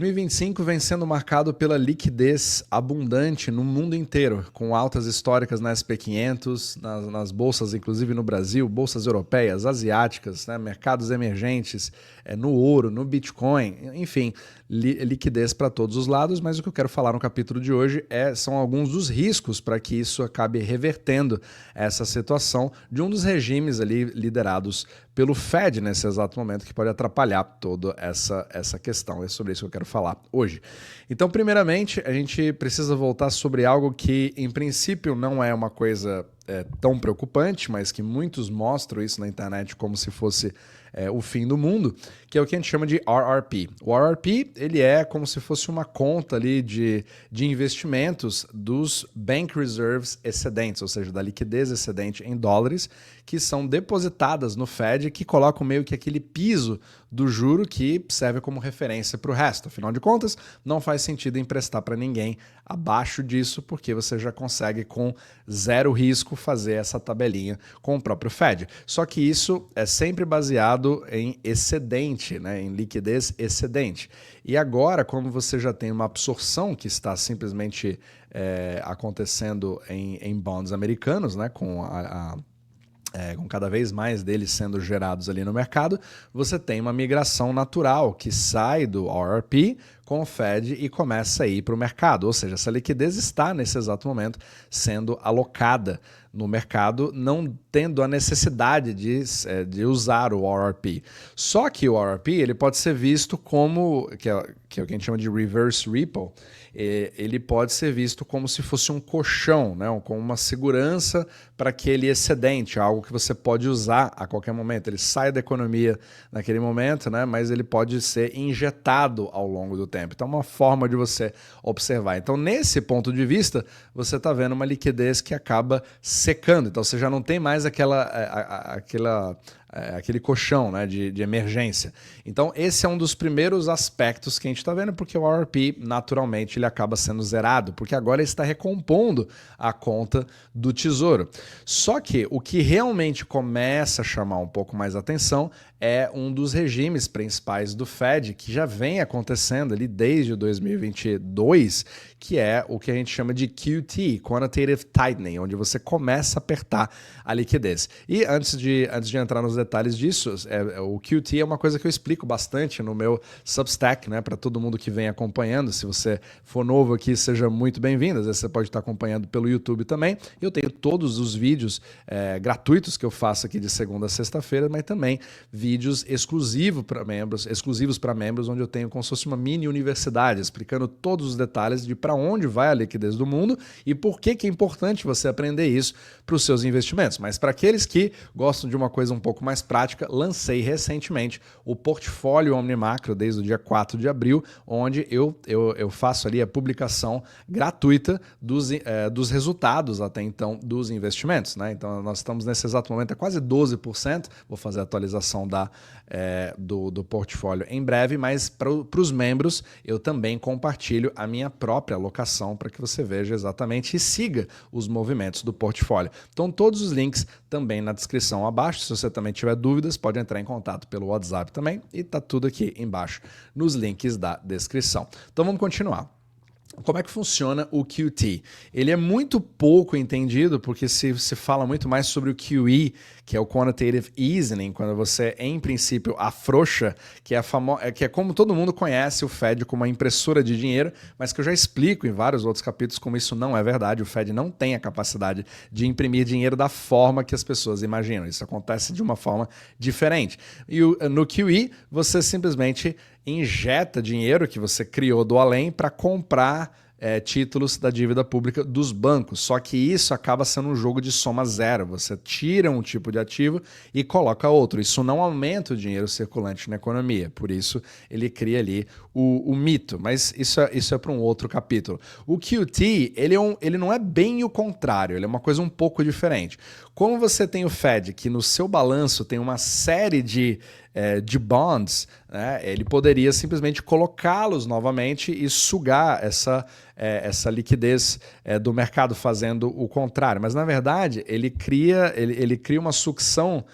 2025 vem sendo marcado pela liquidez abundante no mundo inteiro, com altas históricas na SP500, nas bolsas, inclusive no Brasil, bolsas europeias, asiáticas, né, mercados emergentes, no ouro, no Bitcoin, enfim, liquidez para todos os lados, mas o que eu quero falar no capítulo de hoje são alguns dos riscos para que isso acabe revertendo essa situação de um dos regimes ali liderados pelo Fed nesse exato momento, que pode atrapalhar toda essa questão. É sobre isso que eu quero falar hoje. Então, primeiramente, a gente precisa voltar sobre algo que, em princípio, não é uma coisa tão preocupante, mas que muitos mostram isso na internet como se fosse o fim do mundo, que é o que a gente chama de RRP. O RRP, ele é como se fosse uma conta ali de investimentos dos Bank Reserves excedentes, ou seja, da liquidez excedente em dólares, que são depositadas no Fed, que colocam meio que aquele piso do juro que serve como referência para o resto. Afinal de contas, não faz sentido emprestar para ninguém abaixo disso, porque você já consegue com zero risco fazer essa tabelinha com o próprio Fed. Só que isso é sempre baseado em excedente, né, em liquidez excedente. E agora, como você já tem uma absorção que está simplesmente acontecendo em bonds americanos, né, com cada vez mais deles sendo gerados ali no mercado, você tem uma migração natural que sai do RRP com o Fed e começa a ir para o mercado. Ou seja, essa liquidez está nesse exato momento sendo alocada no mercado, não tendo a necessidade de usar o RRP. Só que o RRP ele pode ser visto como, que é o que a gente chama de reverse repo, ele pode ser visto como se fosse um colchão, né? Como uma segurança para aquele excedente, algo que você pode usar a qualquer momento. Ele sai da economia naquele momento, né? Mas ele pode ser injetado ao longo do tempo. Então, é uma forma de você observar. Então, nesse ponto de vista, você está vendo uma liquidez que acaba secando. Então, você já não tem mais aquele colchão, né, de emergência. Então, esse é um dos primeiros aspectos que a gente está vendo, porque o RRP, naturalmente, ele acaba sendo zerado, porque agora ele está recompondo a conta do Tesouro. Só que o que realmente começa a chamar um pouco mais atenção é um dos regimes principais do Fed, que já vem acontecendo ali desde 2022, que é o que a gente chama de QT, Quantitative Tightening, onde você começa a apertar a liquidez. E antes de entrar nos detalhes disso, o QT é uma coisa que eu explico bastante no meu Substack, né, para todo mundo que vem acompanhando. Se você for novo aqui, seja muito bem-vindo. Às vezes você pode estar acompanhando pelo YouTube também. Eu tenho todos os vídeos gratuitos que eu faço aqui de segunda a sexta-feira, mas também vídeos exclusivos para membros, onde eu tenho como se fosse uma mini universidade, explicando todos os detalhes de para onde vai a liquidez do mundo e por que é importante você aprender isso para os seus investimentos. Mas para aqueles que gostam de uma coisa um pouco mais prática, lancei recentemente o Portfólio OmniMacro desde o dia 4 de abril, onde eu faço ali a publicação gratuita dos resultados até então dos investimentos, né? Então nós estamos nesse exato momento a quase 12%, vou fazer a atualização do portfólio em breve, mas para os membros eu também compartilho a minha própria alocação para que você veja exatamente e siga os movimentos do portfólio. Então todos os links também na descrição abaixo. Se você também tiver dúvidas, pode entrar em contato pelo WhatsApp também e tá tudo aqui embaixo nos links da descrição. Então vamos continuar. Como é que funciona o QT? Ele é muito pouco entendido porque se fala muito mais sobre o QE, que é o Quantitative Easing, quando você, em princípio, afrouxa, que é como todo mundo conhece o Fed como uma impressora de dinheiro, mas que eu já explico em vários outros capítulos como isso não é verdade. O Fed não tem a capacidade de imprimir dinheiro da forma que as pessoas imaginam. Isso acontece de uma forma diferente. E no QE, você simplesmente injeta dinheiro que você criou do além para comprar títulos da dívida pública dos bancos. Só que isso acaba sendo um jogo de soma zero. Você tira um tipo de ativo e coloca outro. Isso não aumenta o dinheiro circulante na economia. Por isso, ele cria ali o mito. Mas isso é para um outro capítulo. O QT, ele não é bem o contrário. Ele é uma coisa um pouco diferente. Como você tem o Fed, que no seu balanço tem uma série de bonds, né, ele poderia simplesmente colocá-los novamente e sugar essa liquidez do mercado, fazendo o contrário. Mas, na verdade, ele cria uma sucção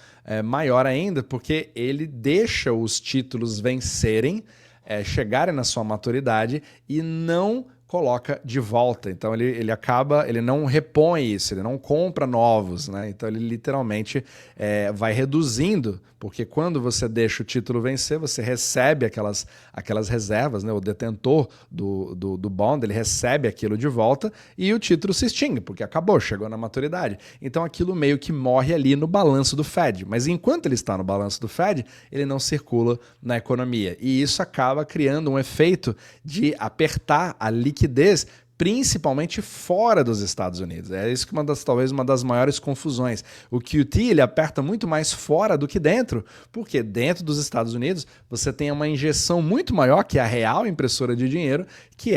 maior ainda, porque ele deixa os títulos vencerem chegarem na sua maturidade e não coloca de volta. Então ele não repõe isso, ele não compra novos, né? Então ele literalmente vai reduzindo, porque quando você deixa o título vencer, você recebe aquelas reservas, né? O detentor do bond, ele recebe aquilo de volta e o título se extingue, porque acabou, chegou na maturidade. Então aquilo meio que morre ali no balanço do Fed. Mas enquanto ele está no balanço do Fed, ele não circula na economia. E isso acaba criando um efeito de apertar a liquidez, principalmente fora dos Estados Unidos. É isso que talvez uma das maiores confusões. O QT ele aperta muito mais fora do que dentro, porque dentro dos Estados Unidos você tem uma injeção muito maior, que é a real impressora de dinheiro, que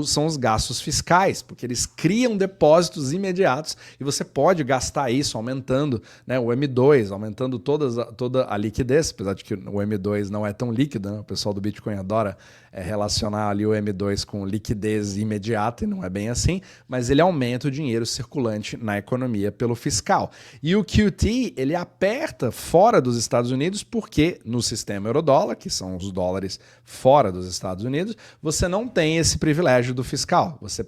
são os gastos fiscais, porque eles criam depósitos imediatos e você pode gastar isso aumentando, né, o M2, aumentando toda a liquidez, apesar de que o M2 não é tão líquido, né? O pessoal do Bitcoin adora relacionar ali o M2 com liquidez imediata, e não é bem assim, mas ele aumenta o dinheiro circulante na economia pelo fiscal. E o QT, ele aperta fora dos Estados Unidos porque no sistema eurodólar, que são os dólares fora dos Estados Unidos, você não tem esse privilégio do fiscal. Você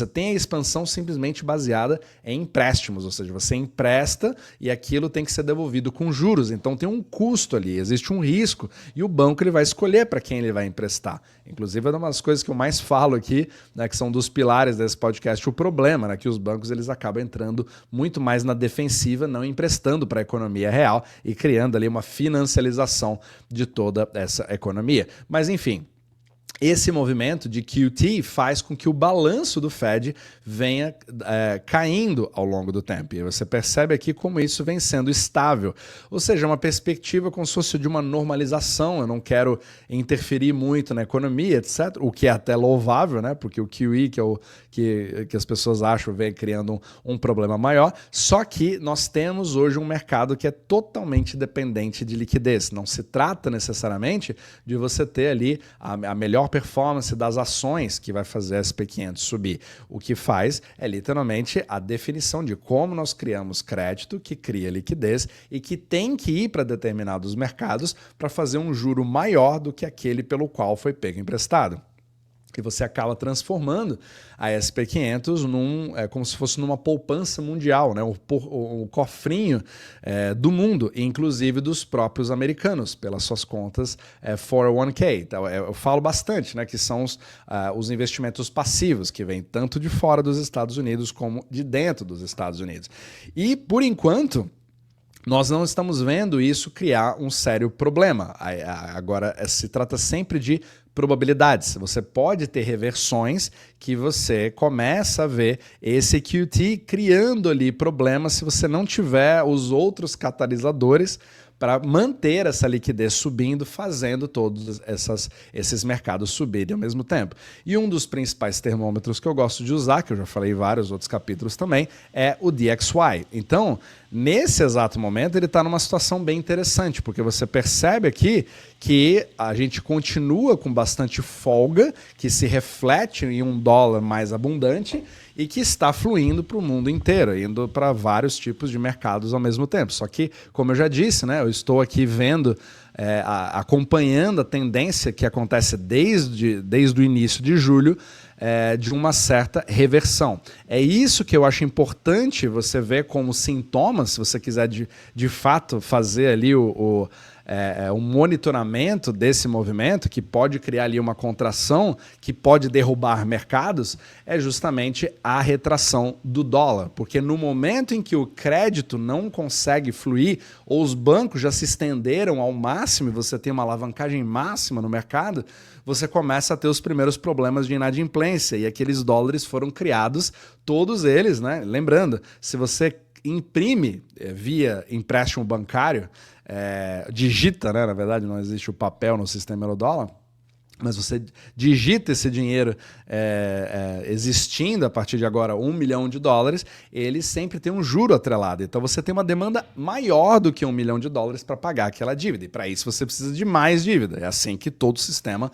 tem a expansão simplesmente baseada em empréstimos, ou seja, você empresta e aquilo tem que ser devolvido com juros. Então tem um custo ali, existe um risco e o banco ele vai escolher para quem ele vai emprestar. Inclusive, é uma das coisas que eu mais falo aqui, né, que são dos pilares desse podcast, o problema, né, que os bancos eles acabam entrando muito mais na defensiva, não emprestando para a economia real e criando ali uma financialização de toda essa economia. Mas, enfim, esse movimento de QT faz com que o balanço do Fed venha caindo ao longo do tempo. E você percebe aqui como isso vem sendo estável. Ou seja, uma perspectiva como se fosse de uma normalização. Eu não quero interferir muito na economia, etc. O que é até louvável, né? Porque o QE, que as pessoas acham, vem criando um problema maior. Só que nós temos hoje um mercado que é totalmente dependente de liquidez. Não se trata necessariamente de você ter ali a melhor performance das ações que vai fazer a SP500 subir. O que faz é literalmente a definição de como nós criamos crédito que cria liquidez e que tem que ir para determinados mercados para fazer um juro maior do que aquele pelo qual foi pego emprestado. E você acaba transformando a SP500 como se fosse numa poupança mundial, né? O cofrinho do mundo, inclusive dos próprios americanos, pelas suas contas 401k. Então, eu falo bastante, né, que são os investimentos passivos, que vêm tanto de fora dos Estados Unidos como de dentro dos Estados Unidos. E, por enquanto, nós não estamos vendo isso criar um sério problema. Agora, se trata sempre de probabilidades. Você pode ter reversões que você começa a ver esse QT criando ali problemas se você não tiver os outros catalisadores para manter essa liquidez subindo, fazendo todos esses mercados subirem ao mesmo tempo. E um dos principais termômetros que eu gosto de usar, que eu já falei em vários outros capítulos também, é o DXY. Então, nesse exato momento, ele está numa situação bem interessante, porque você percebe aqui que a gente continua com bastante folga, que se reflete em um dólar mais abundante e que está fluindo para o mundo inteiro, indo para vários tipos de mercados ao mesmo tempo. Só que, como eu já disse, né, eu estou aqui vendo, acompanhando a tendência que acontece desde o início de julho, de uma certa reversão. É isso que eu acho importante você ver como sintomas, se você quiser de fato fazer ali um monitoramento desse movimento, que pode criar ali uma contração, que pode derrubar mercados, é justamente a retração do dólar. Porque no momento em que o crédito não consegue fluir, ou os bancos já se estenderam ao máximo, e você tem uma alavancagem máxima no mercado, você começa a ter os primeiros problemas de inadimplência, e aqueles dólares foram criados, todos eles, né? Lembrando, se você imprime via empréstimo bancário, digita, né? Na verdade, não existe o papel no sistema eurodólar, mas você digita esse dinheiro existindo a partir de agora $1 milhão, ele sempre tem um juro atrelado. Então você tem uma demanda maior do que $1 milhão para pagar aquela dívida. E para isso você precisa de mais dívida. É assim que todo o sistema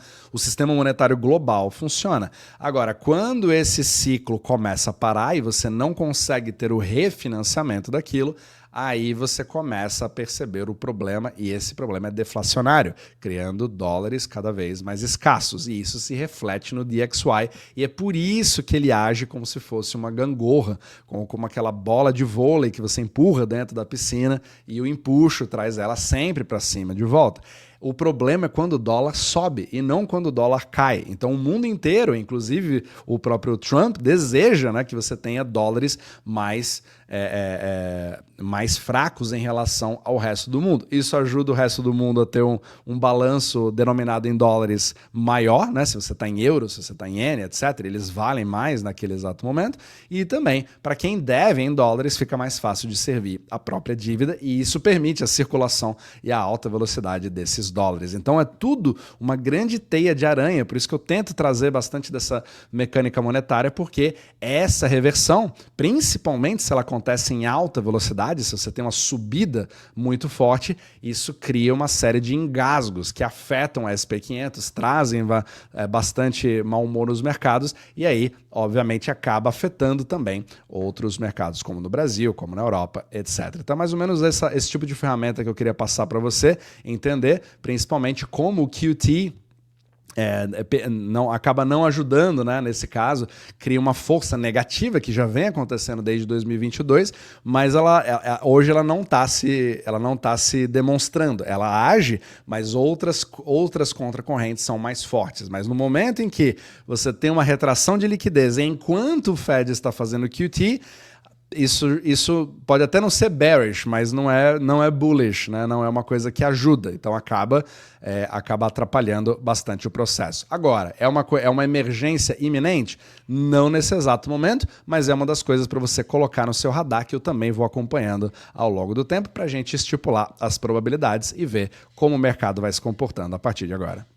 monetário global funciona. Agora, quando esse ciclo começa a parar e você não consegue ter o refinanciamento daquilo, aí você começa a perceber o problema, e esse problema é deflacionário, criando dólares cada vez mais escassos, e isso se reflete no DXY, e é por isso que ele age como se fosse uma gangorra, como aquela bola de vôlei que você empurra dentro da piscina, e o empuxo traz ela sempre para cima de volta. O problema é quando o dólar sobe e não quando o dólar cai. Então o mundo inteiro, inclusive o próprio Trump, deseja, né, que você tenha dólares mais fracos em relação ao resto do mundo. Isso ajuda o resto do mundo a ter um balanço denominado em dólares maior, né? Se você está em euros, se você está em iene, etc., eles valem mais naquele exato momento. E também, para quem deve em dólares, fica mais fácil de servir a própria dívida, e isso permite a circulação e a alta velocidade desses dólares. Então é tudo uma grande teia de aranha, por isso que eu tento trazer bastante dessa mecânica monetária, porque essa reversão, principalmente se ela acontece em alta velocidade, se você tem uma subida muito forte, isso cria uma série de engasgos que afetam a SP500, trazem bastante mau humor nos mercados, e aí, obviamente, acaba afetando também outros mercados, como no Brasil, como na Europa, etc. Então, mais ou menos esse tipo de ferramenta que eu queria passar para você entender, principalmente como o QT acaba não ajudando, né, nesse caso, cria uma força negativa que já vem acontecendo desde 2022, mas hoje ela não está se demonstrando. Ela age, mas outras contracorrentes são mais fortes. Mas no momento em que você tem uma retração de liquidez enquanto o Fed está fazendo QT, isso pode até não ser bearish, mas não é bullish, né? Não é uma coisa que ajuda. Então acaba atrapalhando bastante o processo. Agora, é uma emergência iminente? Não nesse exato momento, mas é uma das coisas para você colocar no seu radar, que eu também vou acompanhando ao longo do tempo para a gente estipular as probabilidades e ver como o mercado vai se comportando a partir de agora.